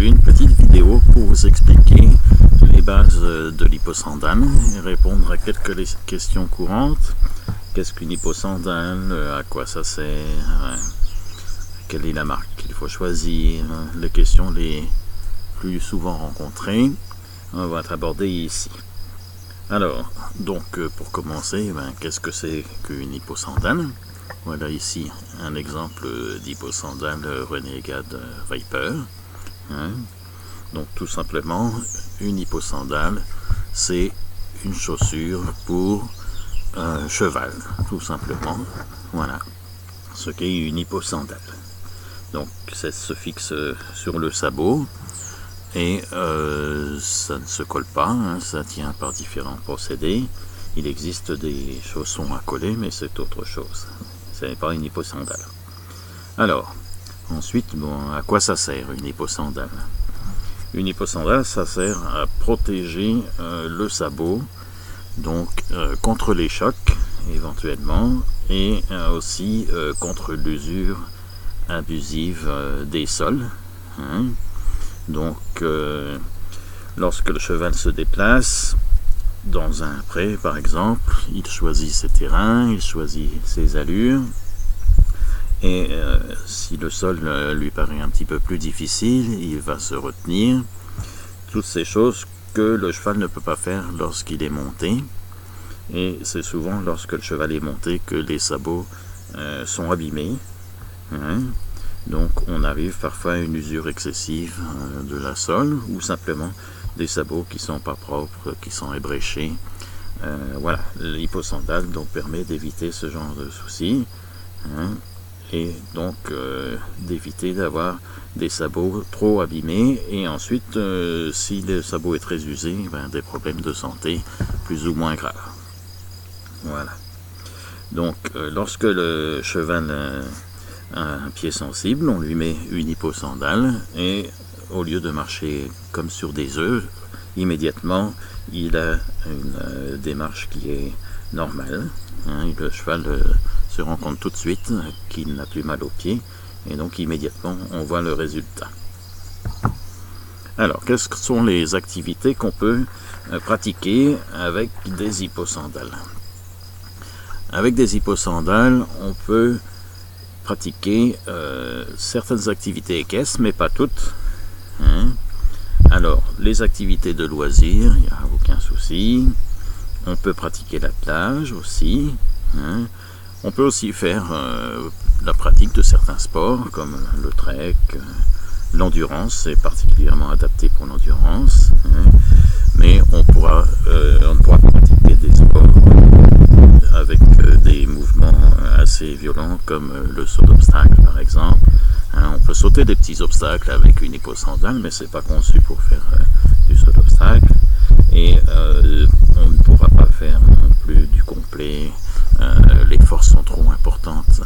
aujourd'hui une petite vidéo pour vous expliquer les bases de l'hyposandale et répondre à quelques questions courantes. Qu'est-ce qu'une hyposandale? À quoi ça sert? Quelle est la marque qu'il faut choisir? Les questions les plus souvent rencontrées, on va aborder ici. Alors, donc pour commencer, qu'est-ce que c'est qu'une hyposandale? Voilà ici un exemple d'hyposandale Renegade Viper. Donc tout simplement, une hyposandale, c'est une chaussure pour cheval, tout simplement. Voilà ce qu'est une hyposandale. Donc ça se fixe sur le sabot et ça ne se colle pas, ça tient par différents procédés. Il existe des chaussons à coller, mais c'est autre chose. Ce n'est pas une hyposandale. Alors, ensuite, à quoi ça sert une hyposandale? Une hyposandale, ça sert à protéger le sabot, donc contre les chocs éventuellement, et aussi contre l'usure abusive des sols. Donc, lorsque le cheval se déplace dans un pré, par exemple, il choisit ses terrains, il choisit ses allures, et si le sol lui paraît un petit peu plus difficile, il va se retenir. Toutes ces choses que le cheval ne peut pas faire lorsqu'il est monté, et c'est souvent lorsque le cheval est monté que les sabots sont abîmés. Donc on arrive parfois à une usure excessive de la sole, ou simplement des sabots qui sont pas propres, qui sont ébréchés. Voilà, l'hyposandale donc permet d'éviter ce genre de soucis, et donc d'éviter d'avoir des sabots trop abîmés, et ensuite si le sabot est très usé, des problèmes de santé plus ou moins graves. Voilà. Donc lorsque le cheval a un pied sensible, on lui met une hyposandale, et au lieu de marcher comme sur des œufs, immédiatement il a une démarche qui est normale. Le cheval se rend compte tout de suite qu'il n'a plus mal aux pieds, et donc immédiatement on voit le résultat. Alors, quelles sont les activités qu'on peut pratiquer avec des hyposandales? Avec des hyposandales, on peut pratiquer certaines activités équestres, mais pas toutes. Alors, les activités de loisirs, il n'y a aucun souci. On peut pratiquer l'attelage aussi. On peut aussi faire la pratique de certains sports, comme le trek, l'endurance, c'est particulièrement adapté pour l'endurance. Mais on ne pourra pas pratiquer des sports avec des mouvements assez violents, comme le saut d'obstacle par exemple. On peut sauter des petits obstacles avec une hyposandale, mais c'est pas conçu pour faire du saut d'obstacle. Et on ne pourra pas faire non plus du complet. Les forces sont trop importantes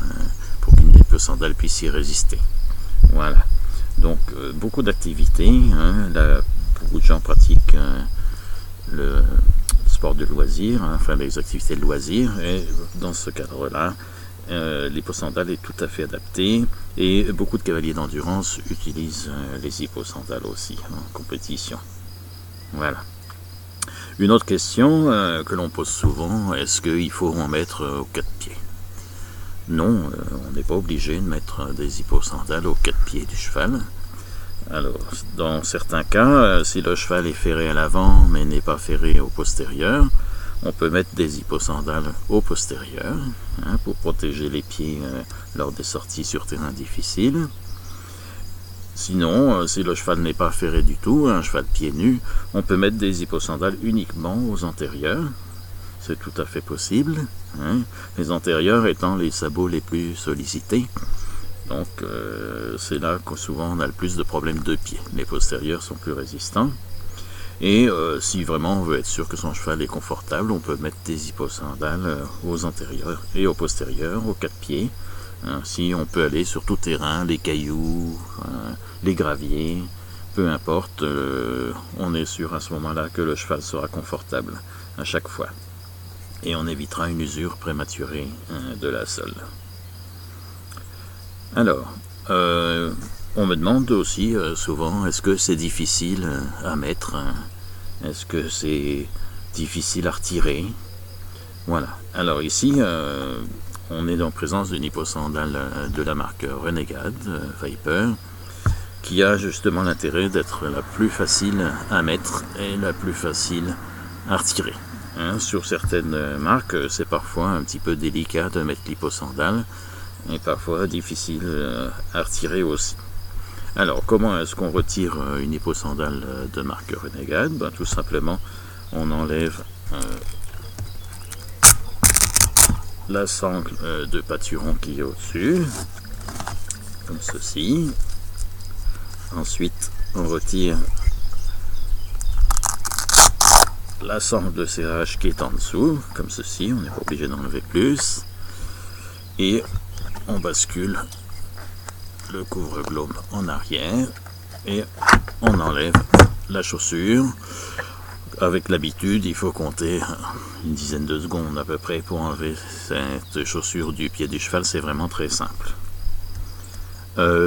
pour qu'une hyposandale puisse y résister. Voilà. Donc beaucoup d'activités. Là, beaucoup de gens pratiquent le sport de loisir, enfin les activités de loisir, et dans ce cadre-là, l'hyposandale est tout à fait adaptée, et beaucoup de cavaliers d'endurance utilisent les hyposandales aussi en compétition. Voilà. Une autre question que l'on pose souvent, est-ce qu'il faut en mettre aux quatre pieds? Non, on n'est pas obligé de mettre des hyposandales aux quatre pieds du cheval. Alors, dans certains cas, si le cheval est ferré à l'avant mais n'est pas ferré au postérieur, on peut mettre des hyposandales au postérieur pour protéger les pieds lors des sorties sur terrain difficile. Sinon, si le cheval n'est pas ferré du tout, un cheval pieds nus, on peut mettre des hyposandales uniquement aux antérieurs. C'est tout à fait possible. Les antérieurs étant les sabots les plus sollicités. Donc, c'est là que souvent on a le plus de problèmes de pieds. Les postérieurs sont plus résistants. Et si vraiment on veut être sûr que son cheval est confortable, on peut mettre des hyposandales aux antérieurs et aux postérieurs, aux quatre pieds. Si on peut aller sur tout terrain, les cailloux, les graviers, peu importe, on est sûr à ce moment-là que le cheval sera confortable à chaque fois. Et on évitera une usure prématurée de la sole. Alors, On me demande aussi souvent, est-ce que c'est difficile à mettre, est-ce que c'est difficile à retirer. Voilà. Alors ici, on est en présence d'une hipposandale de la marque Renegade, Viper, qui a justement l'intérêt d'être la plus facile à mettre et la plus facile à retirer. Sur certaines marques, c'est parfois un petit peu délicat de mettre l'hipposandale et parfois difficile à retirer aussi. Alors, comment est-ce qu'on retire une hipposandale de marque Renegade? Tout simplement, on enlève la sangle de pâturon qui est au-dessus, comme ceci. Ensuite, on retire la sangle de serrage qui est en dessous, comme ceci, on n'est pas obligé d'enlever plus. Et on bascule le couvre-globe en arrière et on enlève la chaussure. Avec l'habitude, il faut compter une dizaine de secondes à peu près pour enlever cette chaussure du pied du cheval, c'est vraiment très simple.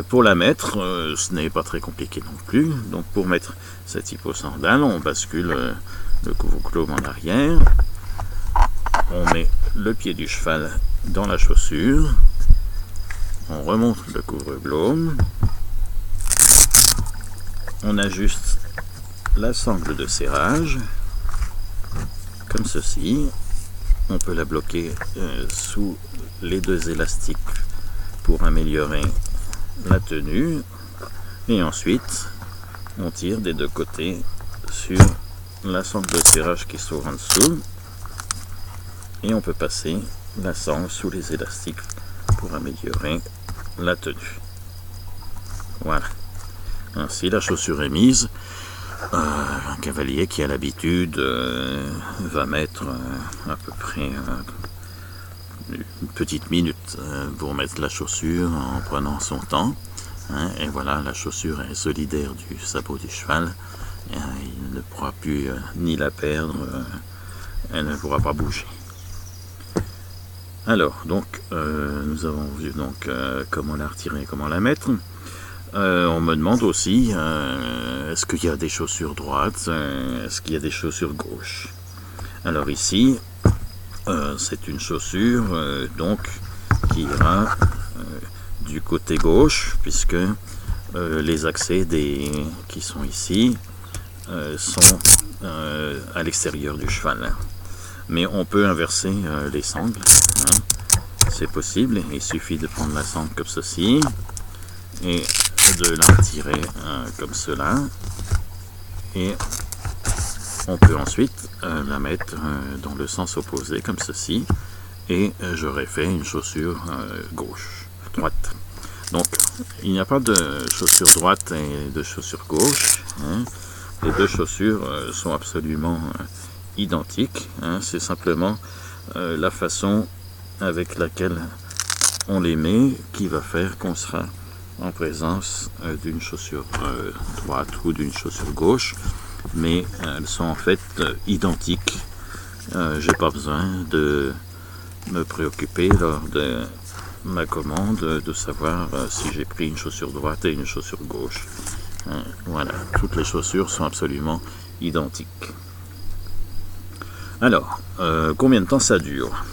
Pour la mettre, ce n'est pas très compliqué non plus. Donc pour mettre cette hipposandale, on bascule le couvre-globe en arrière, on met le pied du cheval dans la chaussure, on remonte le couvre-globe, on ajuste la sangle de serrage, comme ceci. On peut la bloquer sous les deux élastiques pour améliorer la tenue. Et ensuite, on tire des deux côtés sur la sangle de serrage qui se trouve en dessous. Et on peut passer la sangle sous les élastiques pour améliorer la tenue. Voilà. Ainsi, la chaussure est mise. Un cavalier qui a l'habitude va mettre à peu près une petite minute pour mettre la chaussure en prenant son temps. Et voilà, la chaussure est solidaire du sabot du cheval. Il ne pourra plus ni la perdre, elle ne pourra pas bouger. Alors, donc, nous avons vu donc comment la retirer et comment la mettre. On me demande aussi, est-ce qu'il y a des chaussures droites, est-ce qu'il y a des chaussures gauches? Alors ici, c'est une chaussure donc qui ira du côté gauche, puisque les accès qui sont ici sont à l'extérieur du cheval. Mais on peut inverser les sangles, c'est possible, il suffit de prendre la sangle comme ceci, et de la retirer comme cela, et on peut ensuite la mettre dans le sens opposé comme ceci, et j'aurais fait une chaussure droite. Donc il n'y a pas de chaussure droite et de chaussure gauche, les deux chaussures sont absolument identiques, c'est simplement la façon avec laquelle on les met qui va faire qu'on sera en présence d'une chaussure droite ou d'une chaussure gauche, mais elles sont en fait identiques. J'ai pas besoin de me préoccuper lors de ma commande de savoir si j'ai pris une chaussure droite et une chaussure gauche. Voilà, toutes les chaussures sont absolument identiques. Alors, combien de temps ça dure?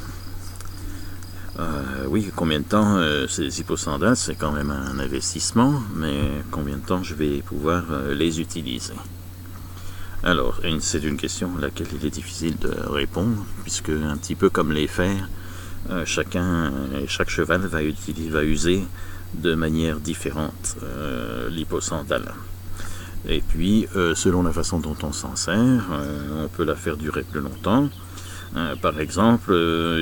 Oui, combien de temps ces hipposandales, c'est quand même un investissement, mais combien de temps je vais pouvoir les utiliser? Alors, c'est une question à laquelle il est difficile de répondre, puisque un petit peu comme les fers, chaque cheval va user de manière différente l'hipposandale. Et puis, selon la façon dont on s'en sert, on peut la faire durer plus longtemps. Par exemple,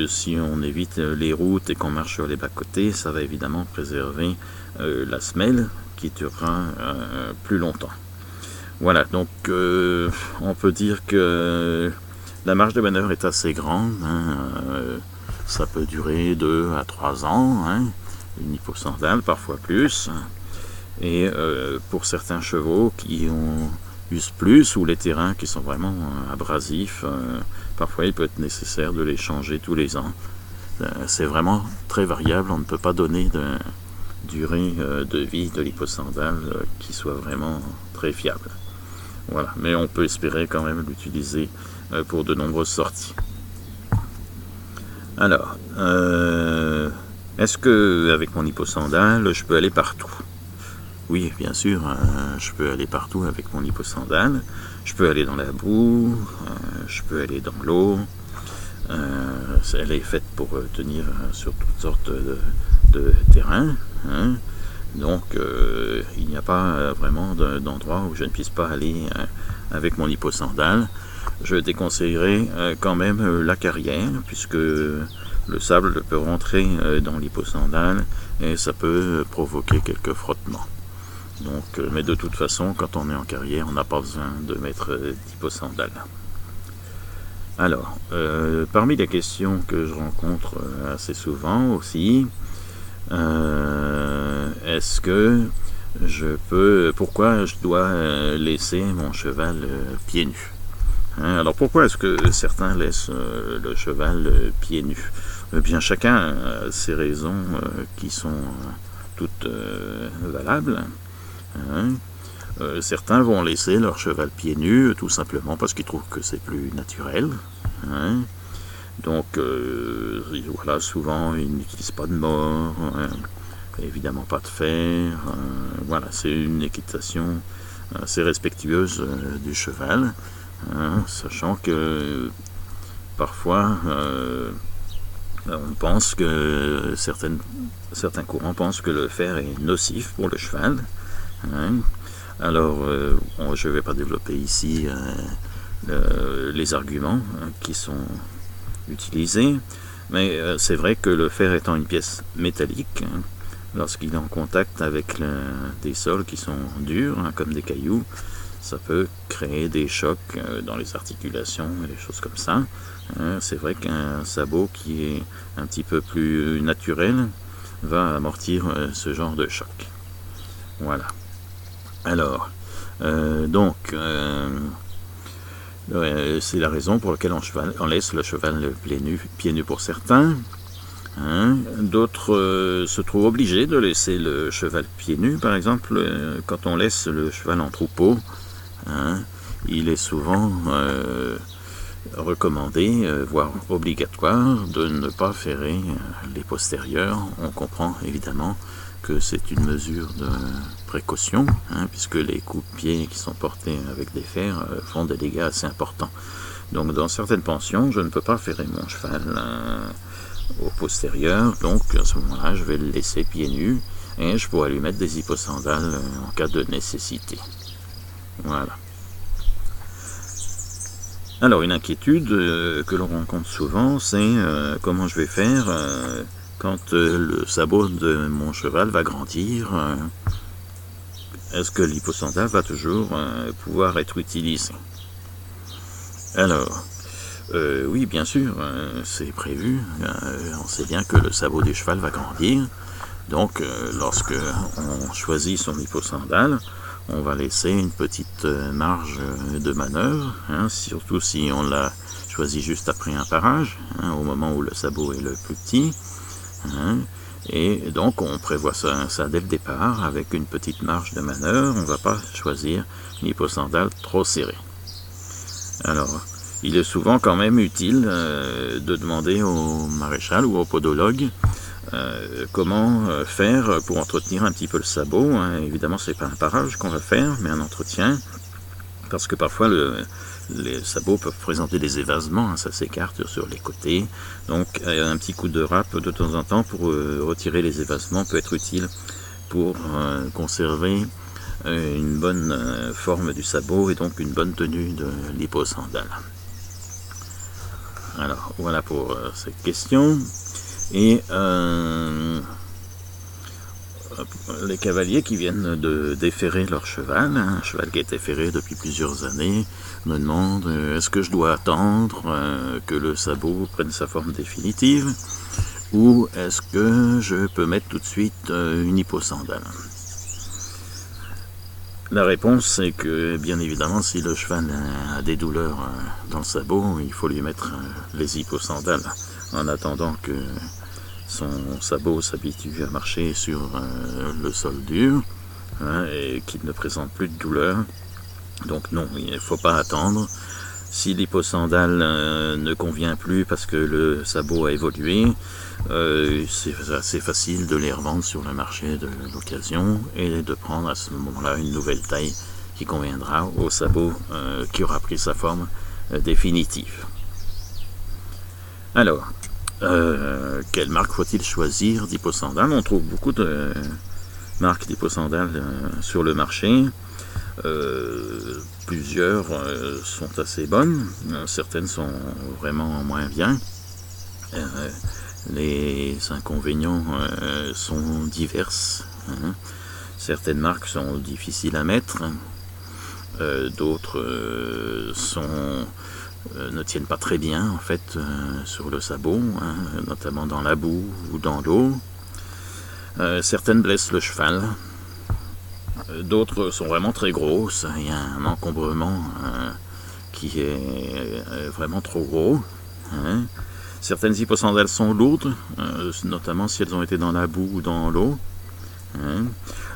si on évite les routes et qu'on marche sur les bas-côtés, ça va évidemment préserver la semelle qui durera plus longtemps. Voilà, donc on peut dire que la marge de manœuvre est assez grande. Ça peut durer 2 à 3 ans, une hipposandale, parfois plus. Et pour certains chevaux qui usent plus, ou les terrains qui sont vraiment abrasifs, parfois il peut être nécessaire de les changer tous les ans. C'est vraiment très variable, on ne peut pas donner durée de vie de l'hyposandale qui soit vraiment très fiable. Voilà, mais on peut espérer quand même l'utiliser pour de nombreuses sorties. Alors, est-ce que avec mon hyposandale, je peux aller partout? Oui, bien sûr, je peux aller partout avec mon hyposandale. Je peux aller dans la boue, je peux aller dans l'eau. Elle est faite pour tenir sur toutes sortes de terrains. Hein. Donc, il n'y a pas vraiment d'endroit où je ne puisse pas aller avec mon hyposandale. Je déconseillerais quand même la carrière, puisque le sable peut rentrer dans l'hyposandale et ça peut provoquer quelques frottements. Donc, mais de toute façon, quand on est en carrière, on n'a pas besoin de mettre d'hyposandale. Alors, parmi les questions que je rencontre assez souvent aussi, est-ce que pourquoi je dois laisser mon cheval pieds nus? Hein, alors pourquoi est-ce que certains laissent le cheval pieds nus? Eh bien, chacun a ses raisons qui sont toutes valables. Hein. Certains vont laisser leur cheval pieds nus tout simplement parce qu'ils trouvent que c'est plus naturel. Hein. Donc voilà, souvent ils n'utilisent pas de mors, évidemment pas de fer. Voilà, c'est une équitation assez respectueuse du cheval, hein, sachant que parfois on pense que certains courants pensent que le fer est nocif pour le cheval. Hein. Alors, je ne vais pas développer ici les arguments qui sont utilisés, mais c'est vrai que le fer étant une pièce métallique, lorsqu'il est en contact avec des sols qui sont durs, comme des cailloux, ça peut créer des chocs dans les articulations et des choses comme ça. C'est vrai qu'un sabot qui est un petit peu plus naturel va amortir ce genre de choc. Voilà. Alors, c'est la raison pour laquelle on laisse le cheval pieds nus pour certains. Hein. D'autres se trouvent obligés de laisser le cheval pieds nus. Par exemple, quand on laisse le cheval en troupeau, hein, il est souvent recommandé, voire obligatoire, de ne pas ferrer les postérieurs. On comprend évidemment que c'est une mesure de précaution, hein, puisque les coups de pied qui sont portés avec des fers font des dégâts assez importants. Donc dans certaines pensions, je ne peux pas ferrer mon cheval au postérieur, donc à ce moment-là, je vais le laisser pieds nus et je pourrais lui mettre des hyposandales en cas de nécessité. Voilà. Alors une inquiétude que l'on rencontre souvent, c'est comment je vais faire quand le sabot de mon cheval va grandir. Est-ce que l'hyposandale va toujours pouvoir être utilisée? Alors, oui, bien sûr, c'est prévu. On sait bien que le sabot du cheval va grandir. Donc, lorsque on choisit son hyposandale, on va laisser une petite marge de manœuvre, hein, surtout si on l'a choisi juste après un parage, hein, au moment où le sabot est le plus petit. Hein, et donc on prévoit ça dès le départ avec une petite marge de manœuvre. On ne va pas choisir une hyposandale trop serrée. Alors, il est souvent quand même utile de demander au maréchal ou au podologue comment faire pour entretenir un petit peu le sabot. Hein. Évidemment, c'est pas un parage qu'on va faire, mais un entretien, parce que parfois les sabots peuvent présenter des évasements, hein, ça s'écarte sur les côtés. Donc un petit coup de râpe de temps en temps pour retirer les évasements peut être utile pour conserver une bonne forme du sabot et donc une bonne tenue de l'hyposandale. Alors voilà pour cette question. Et les cavaliers qui viennent de déferrer leur cheval, hein, un cheval qui a été ferré depuis plusieurs années, me demandent est-ce que je dois attendre que le sabot prenne sa forme définitive ou est-ce que je peux mettre tout de suite une hyposandale? La réponse c'est que bien évidemment si le cheval a des douleurs dans le sabot, il faut lui mettre les hyposandales en attendant que son sabot s'habitue à marcher sur le sol dur, hein, et qu'il ne présente plus de douleur. Donc non, il ne faut pas attendre. Si l'hyposandale ne convient plus parce que le sabot a évolué, c'est assez facile de les revendre sur le marché de l'occasion et de prendre à ce moment-là une nouvelle taille qui conviendra au sabot qui aura pris sa forme définitive. Alors, quelle marque faut-il choisir d'hyposandale? On trouve beaucoup de marques d'hyposandale sur le marché. Plusieurs sont assez bonnes, certaines sont vraiment moins bien. Les inconvénients sont divers. Hein. Certaines marques sont difficiles à mettre, d'autres ne tiennent pas très bien en fait sur le sabot, hein, notamment dans la boue ou dans l'eau. Certaines blessent le cheval. D'autres sont vraiment très grosses, il y a un encombrement qui est vraiment trop gros. Hein. Certaines hyposandales sont lourdes, notamment si elles ont été dans la boue ou dans l'eau. Hein.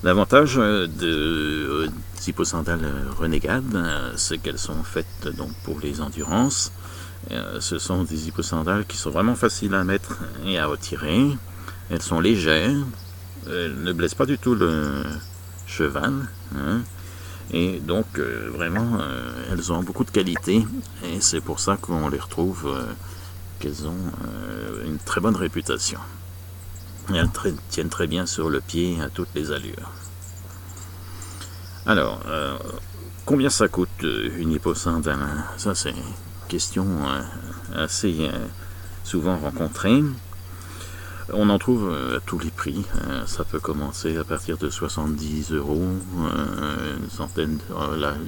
L'avantage des hyposandales Renegade, c'est qu'elles sont faites donc pour les endurances. Ce sont des hyposandales qui sont vraiment faciles à mettre et à retirer. Elles sont légères, elles ne blessent pas du tout le cheval, hein, et donc vraiment elles ont beaucoup de qualité et c'est pour ça qu'on les retrouve qu'elles ont une très bonne réputation. Elles tiennent très bien sur le pied à toutes les allures. Alors, combien ça coûte une hyposandale? Ça c'est une question assez souvent rencontrée. On en trouve à tous les prix, ça peut commencer à partir de 70 €, une centaine,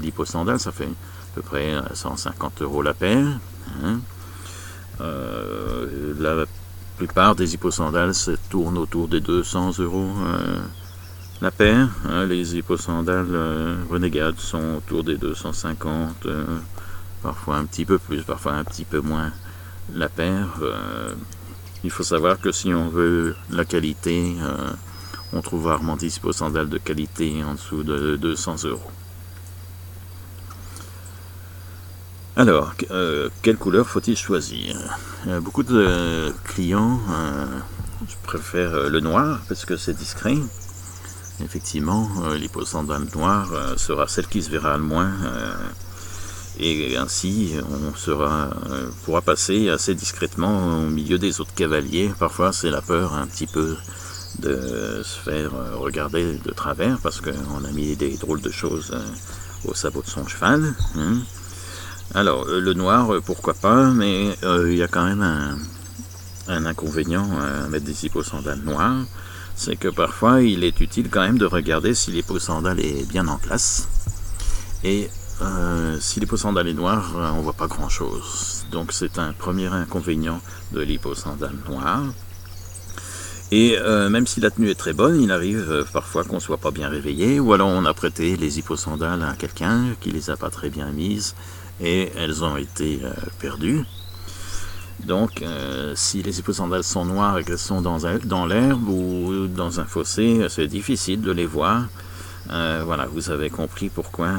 l'hyposandale ça fait à peu près 150 € la paire. Hein. La plupart des hyposandales se tournent autour des 200 € la paire. Hein. Les hyposandales Renegade sont autour des 250, parfois un petit peu plus, parfois un petit peu moins la paire. Il faut savoir que si on veut la qualité, on trouve rarement des hyposandales de qualité en dessous de 200 €. Alors, quelle couleur faut-il choisir? Beaucoup de clients préfèrent le noir parce que c'est discret. Effectivement, l'hyposandale noire sera celle qui se verra le moins. Et ainsi, on pourra passer assez discrètement au milieu des autres cavaliers. Parfois, c'est la peur un petit peu de se faire regarder de travers parce qu'on a mis des drôles de choses au sabot de son cheval. Hein. Alors, le noir, pourquoi pas, mais il y a quand même un inconvénient à mettre des hyposandales noires. C'est que parfois, il est utile quand même de regarder si l'hyposandale est bien en place. Et si l'hyposandale est noire, on ne voit pas grand chose. Donc c'est un premier inconvénient de l'hyposandale noire. Et même si la tenue est très bonne, il arrive parfois qu'on ne soit pas bien réveillé, ou alors on a prêté les hyposandales à quelqu'un qui les a pas très bien mises et elles ont été perdues. Donc si les hyposandales sont noires et qu'elles sont dans l'herbe ou dans un fossé, c'est difficile de les voir. Voilà, vous avez compris pourquoi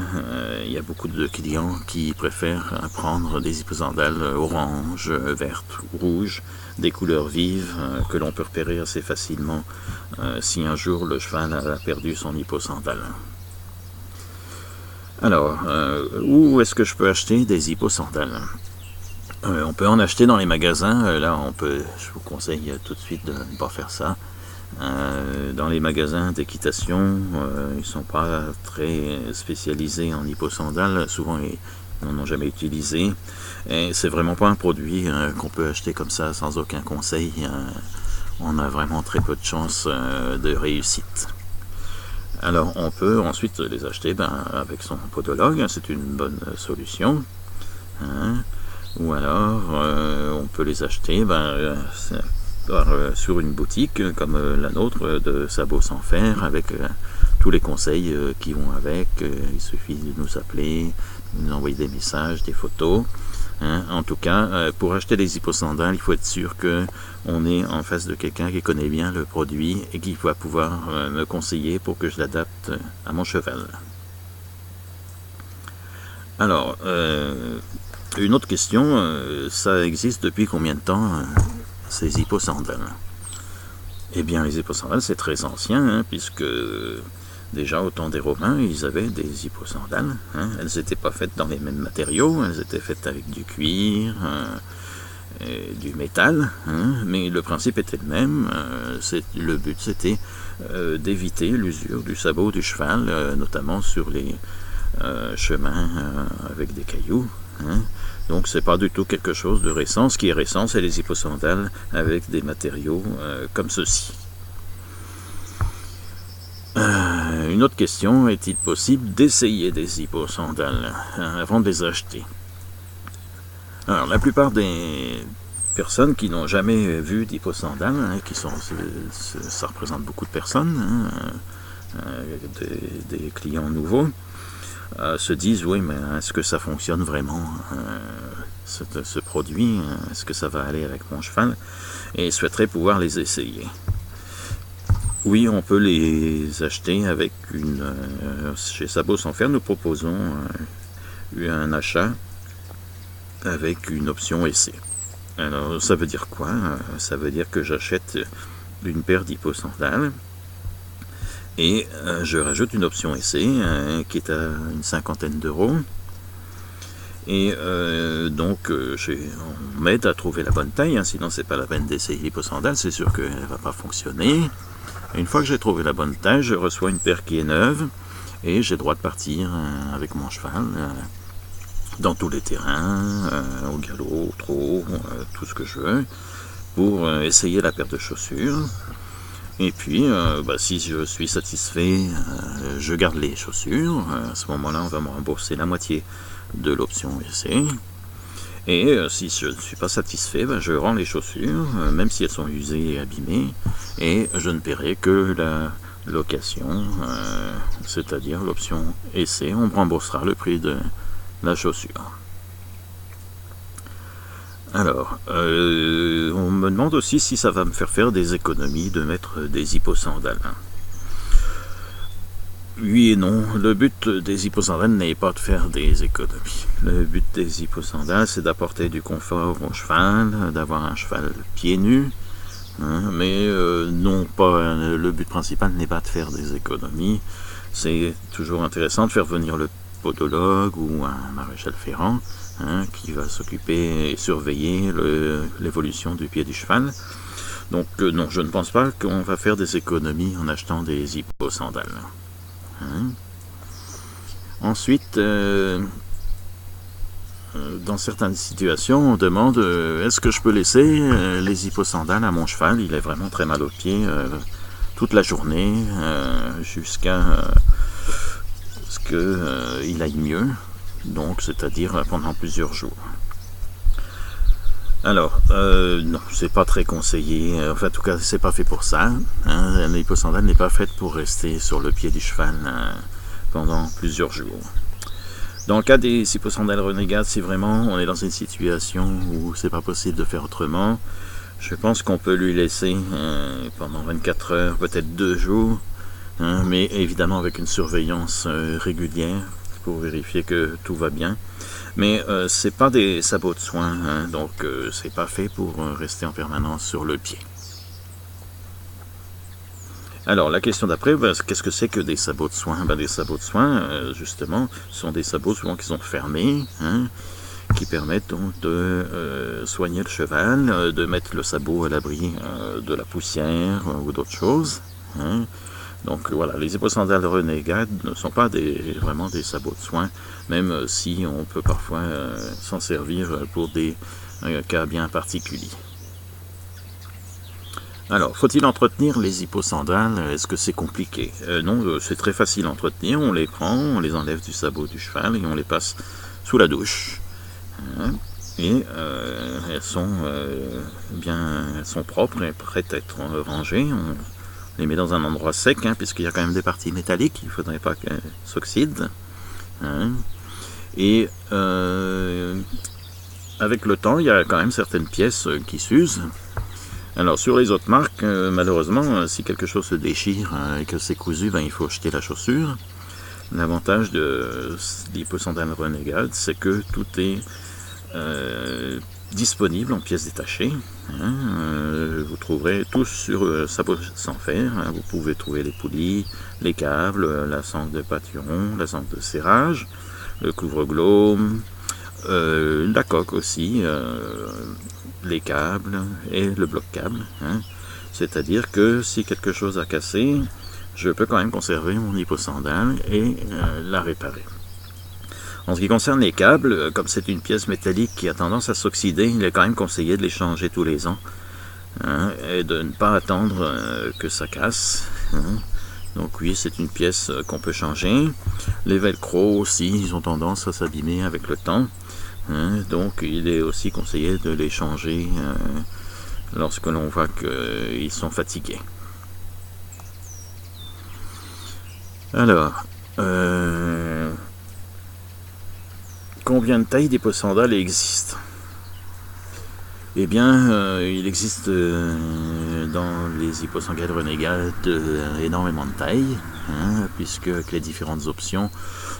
il y a beaucoup de clients qui préfèrent prendre des hyposandales orange, vertes ou rouges, des couleurs vives que l'on peut repérer assez facilement si un jour le cheval a perdu son hyposandale. Alors, où est-ce que je peux acheter des hyposandales? On peut en acheter dans les magasins. Là, je vous conseille tout de suite de ne pas faire ça. Dans les magasins d'équitation, ils ne sont pas très spécialisés en hyposandales, souvent ils n'en ont jamais utilisé, et c'est vraiment pas un produit qu'on peut acheter comme ça sans aucun conseil. On a vraiment très peu de chances de réussite. Alors on peut ensuite les acheter avec son podologue, c'est une bonne solution, hein. Ou alors on peut les acheter sur une boutique comme la nôtre de Sabot Sans Fer avec tous les conseils qui vont avec. Il suffit de nous appeler, de nous envoyer des messages, des photos. Hein. En tout cas, pour acheter des hipposandales, il faut être sûr qu'on est en face de quelqu'un qui connaît bien le produit et qui va pouvoir me conseiller pour que je l'adapte à mon cheval. Alors, une autre question, ça existe depuis combien de temps ces hipposandales? Eh bien, les hipposandales, c'est très ancien, hein, puisque déjà au temps des Romains, ils avaient des hipposandales. Hein. Elles n'étaient pas faites dans les mêmes matériaux, elles étaient faites avec du cuir, et du métal, hein, mais le principe était le même. Le but, c'était d'éviter l'usure du sabot du cheval, notamment sur les chemins avec des cailloux. Hein. Donc c'est pas du tout quelque chose de récent. Ce qui est récent, c'est les hipposandales avec des matériaux comme ceci. Une autre question, est-il possible d'essayer des hipposandales avant de les acheter? Alors la plupart des personnes qui n'ont jamais vu d'hipposandales, hein, ça représente beaucoup de personnes, hein, des clients nouveaux, se disent oui, mais est-ce que ça fonctionne vraiment, ce produit, est-ce que ça va aller avec mon cheval, et souhaiteraient pouvoir les essayer. Oui, on peut les acheter avec chez Sabot Sans Fer, nous proposons un achat avec une option essai. Alors ça veut dire quoi? Ça veut dire que j'achète une paire d'hipposandales et je rajoute une option essai qui est à une cinquantaine d'euros. Et donc on m'aide à trouver la bonne taille, hein, sinon c'est pas la peine d'essayer l'hipposandale, c'est sûr qu'elle ne va pas fonctionner. Et une fois que j'ai trouvé la bonne taille, je reçois une paire qui est neuve et j'ai le droit de partir avec mon cheval dans tous les terrains, au galop, au trot, tout ce que je veux, pour essayer la paire de chaussures. Et puis, si je suis satisfait, je garde les chaussures. À ce moment-là, on va me rembourser la moitié de l'option essai. Et si je ne suis pas satisfait, je rends les chaussures, même si elles sont usées et abîmées, et je ne paierai que la location, c'est-à-dire l'option essai. On me remboursera le prix de la chaussure. Alors, on me demande aussi si ça va me faire des économies de mettre des hipposandales. Oui et non, le but des hipposandales n'est pas de faire des économies. Le but des hipposandales, c'est d'apporter du confort au cheval, d'avoir un cheval pieds nus, hein, mais non pas. Le but principal n'est pas de faire des économies. C'est toujours intéressant de faire venir le podologue ou un maréchal ferrant, hein, qui va s'occuper et surveiller l'évolution du pied du cheval. Donc non, je ne pense pas qu'on va faire des économies en achetant des hipposandales. Hein. Ensuite, dans certaines situations, on demande est-ce que je peux laisser les hipposandales à mon cheval? Il est vraiment très mal au pied toute la journée jusqu'à ce qu'il aille mieux, donc c'est-à-dire pendant plusieurs jours. Alors, non, c'est pas très conseillé. Enfin, en tout cas, c'est pas fait pour ça. Hein. L'hipposandale n'est pas faite pour rester sur le pied du cheval pendant plusieurs jours. Dans le cas des hipposandales renégates, si vraiment on est dans une situation où c'est pas possible de faire autrement, je pense qu'on peut lui laisser pendant 24 heures, peut-être 2 jours, hein, mais évidemment avec une surveillance régulière pour vérifier que tout va bien. Mais c'est pas des sabots de soins, hein, donc c'est pas fait pour rester en permanence sur le pied. Alors la question d'après, qu'est-ce que c'est que des sabots de soins? Des sabots de soins, justement, sont des sabots souvent qui sont fermés, hein, qui permettent donc de soigner le cheval, de mettre le sabot à l'abri de la poussière ou d'autres choses. Hein. Donc voilà, les hipposandales renégates ne sont pas vraiment des sabots de soins, même si on peut parfois s'en servir pour des cas bien particuliers. Alors, faut-il entretenir les hipposandales? Est-ce que c'est compliqué? Non, c'est très facile à entretenir. On les prend, on les enlève du sabot du cheval et on les passe sous la douche. Hein, et elles sont propres et prêtes à être rangées. On les met dans un endroit sec, hein, puisqu'il y a quand même des parties métalliques, il ne faudrait pas qu'elles s'oxydent. Hein. Et avec le temps, il y a quand même certaines pièces qui s'usent. Alors sur les autres marques, malheureusement, si quelque chose se déchire et que c'est cousu, il faut jeter la chaussure. L'avantage de l'Hipposandale Renegade, c'est que tout est disponible en pièces détachées. Vous trouverez tout sur Sabot sans fer. Vous pouvez trouver les poulies, les câbles, la sangle de pâturon, la sangle de serrage, le couvre-globe, la coque aussi, les câbles et le bloc-câble. C'est-à-dire que si quelque chose a cassé, je peux quand même conserver mon Hipposandale et la réparer. En ce qui concerne les câbles, comme c'est une pièce métallique qui a tendance à s'oxyder, il est quand même conseillé de les changer tous les ans et de ne pas attendre que ça casse. Donc oui, c'est une pièce qu'on peut changer. Les velcro aussi, ils ont tendance à s'abîmer avec le temps. Donc il est aussi conseillé de les changer lorsque l'on voit qu'ils sont fatigués. Alors, combien de tailles d'Hipposandale existent? Eh bien, il existe dans les Hipposandales Renegade énormément de tailles, puisque avec les différentes options,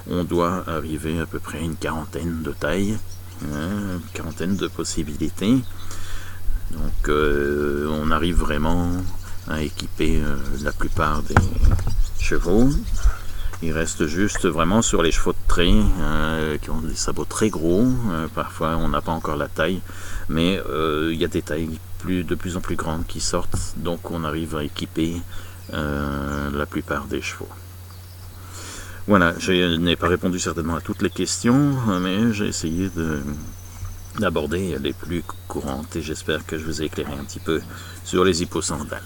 on doit arriver à peu près à une quarantaine de tailles, une quarantaine de possibilités. Donc, on arrive vraiment à équiper la plupart des chevaux. Il reste juste vraiment sur les chevaux de trait qui ont des sabots très gros. Parfois on n'a pas encore la taille, mais il y a des tailles de plus en plus grandes qui sortent, donc on arrive à équiper la plupart des chevaux. Voilà, je n'ai pas répondu certainement à toutes les questions, mais j'ai essayé d'aborder les plus courantes et j'espère que je vous ai éclairé un petit peu sur les Hipposandales.